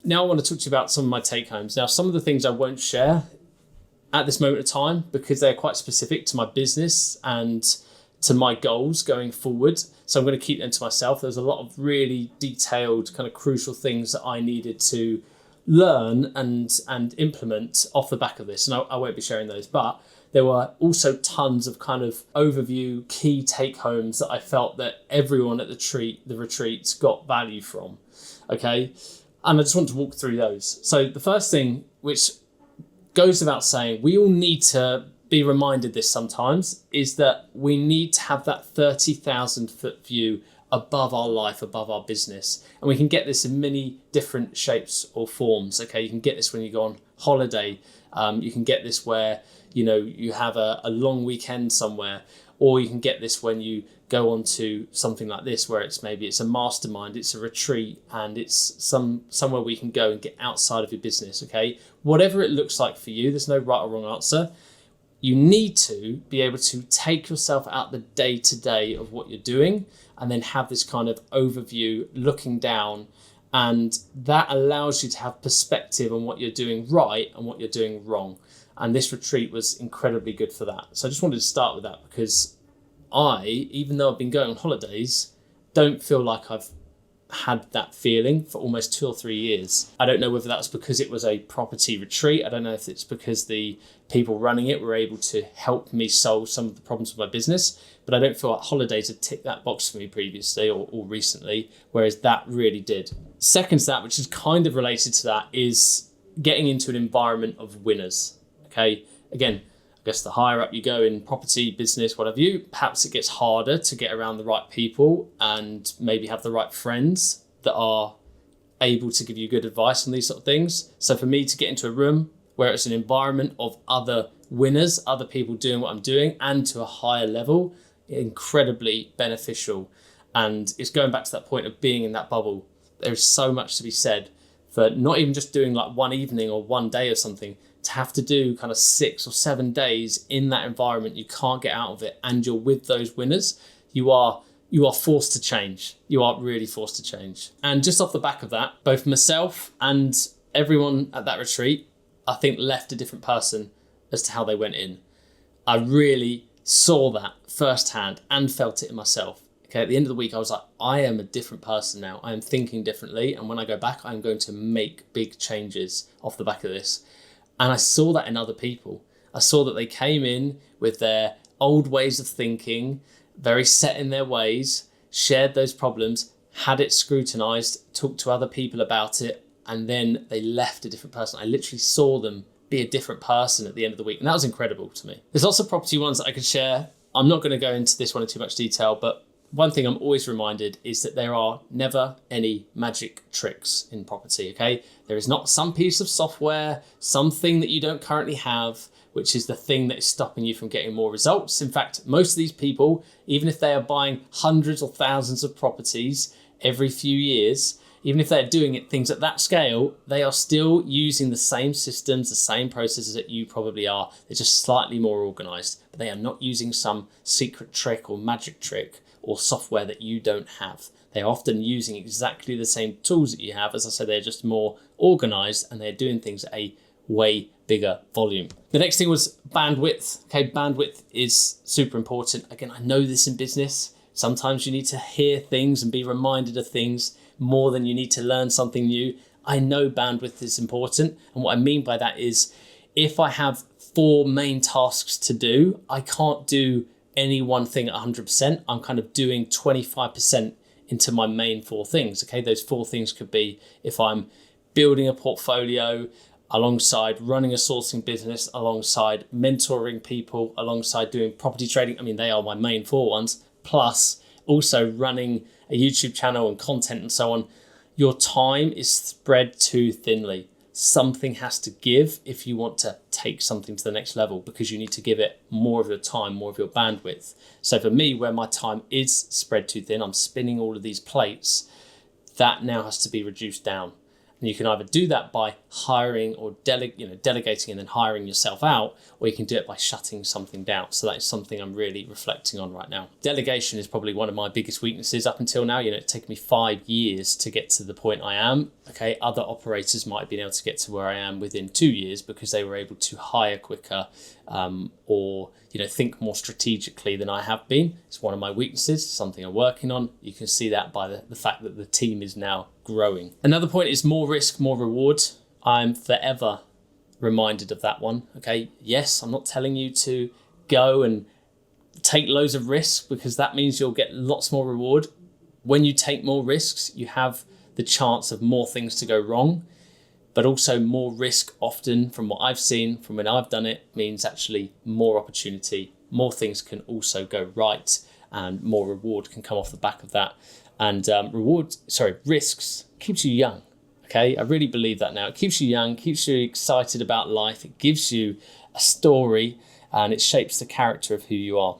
now I want to talk to you about some of my take homes. Now, some of the things I won't share at this moment of time because they're quite specific to my business and to my goals going forward. So I'm going to keep them to myself. There's a lot of really detailed kind of crucial things that I needed to learn and implement off the back of this. And I won't be sharing those, but there were also tons of kind of overview key take homes that I felt that everyone at the retreats got value from. Okay. And I just want to walk through those. So the first thing, which goes without saying, we all need to be reminded this sometimes, is that we need to have that 30,000 foot view above our life, above our business. And we can get this in many different shapes or forms. Okay, you can get this when you go on holiday. You can get this where, you have a long weekend somewhere, or you can get this when you go on to something like this, where maybe it's a mastermind, it's a retreat, and it's somewhere where you can go and get outside of your business. Okay, whatever it looks like for you, there's no right or wrong answer. You need to be able to take yourself out the day-to-day of what you're doing and then have this kind of overview looking down, and that allows you to have perspective on what you're doing right and what you're doing wrong. And this retreat was incredibly good for that. So I just wanted to start with that because even though I've been going on holidays, don't feel like I've had that feeling for almost 2 or 3 years. I don't know whether that's because it was a property retreat. I don't know if it's because the people running it were able to help me solve some of the problems with my business, but I don't feel like holidays had ticked that box for me previously or recently, whereas that really did. Second to that, which is kind of related to that, is getting into an environment of winners. Okay, again, I guess the higher up you go in property, business, whatever perhaps it gets harder to get around the right people and maybe have the right friends that are able to give you good advice on these sort of things. So for me to get into a room where it's an environment of other winners, other people doing what I'm doing and to a higher level, incredibly beneficial. And it's going back to that point of being in that bubble. There's so much to be said for not even just doing like one evening or one day or something, to have to do kind of 6 or 7 days in that environment. You can't get out of it, and you're with those winners. You are forced to change. You are really forced to change. And just off the back of that, both myself and everyone at that retreat, I think, left a different person as to how they went in. I really saw that firsthand and felt it in myself. Okay, at the end of the week, I was like, I am a different person now. I am thinking differently. And when I go back, I'm going to make big changes off the back of this. And I saw that in other people. I saw that they came in with their old ways of thinking, very set in their ways, shared those problems, had it scrutinized, talked to other people about it, and then they left a different person. I literally saw them be a different person at the end of the week. And that was incredible to me. There's lots of property ones that I could share. I'm not going to go into this one in too much detail, but one thing I'm always reminded is that there are never any magic tricks in property, okay? There is not some piece of software, something that you don't currently have, which is the thing that is stopping you from getting more results. In fact, most of these people, even if they are buying hundreds or thousands of properties every few years, even if they're doing things at that scale, they are still using the same systems, the same processes that you probably are. They're just slightly more organized, but they are not using some secret trick or magic trick or software that you don't have. They're often using exactly the same tools that you have. As I said, they're just more organized and they're doing things at a way bigger volume. The next thing was bandwidth. Okay, bandwidth is super important. Again, I know this in business. Sometimes you need to hear things and be reminded of things more than you need to learn something new. I know bandwidth is important. And what I mean by that is if I have 4 main tasks to do, I can't do any one thing at 100%. I'm kind of doing 25% into my main 4 things. Okay, those 4 things could be if I'm building a portfolio, alongside running a sourcing business, alongside mentoring people, alongside doing property trading. I mean, they are my main 4 ones, plus also running a YouTube channel and content and so on. Your time is spread too thinly. Something has to give if you want to take something to the next level, because you need to give it more of your time, more of your bandwidth. So for me, where my time is spread too thin, I'm spinning all of these plates, that now has to be reduced down. And you can either do that by hiring or delegating and then hiring yourself out, or you can do it by shutting something down. So that is something I'm really reflecting on right now. Delegation is probably one of my biggest weaknesses up until now. It's taken me 5 years to get to the point I am. Okay, other operators might have been able to get to where I am within 2 years because they were able to hire quicker, or think more strategically than I have been. It's one of my weaknesses, something I'm working on. You can see that by the fact that the team is now growing. Another point is more risk, more reward. I'm forever reminded of that one. Okay, yes, I'm not telling you to go and take loads of risks because that means you'll get lots more reward. When you take more risks, you have the chance of more things to go wrong, but also more risk often, from what I've seen, from when I've done it, means actually more opportunity, more things can also go right, and more reward can come off the back of that. And risks keeps you young. Okay, I really believe that now. It keeps you young, keeps you excited about life. It gives you a story, and it shapes the character of who you are.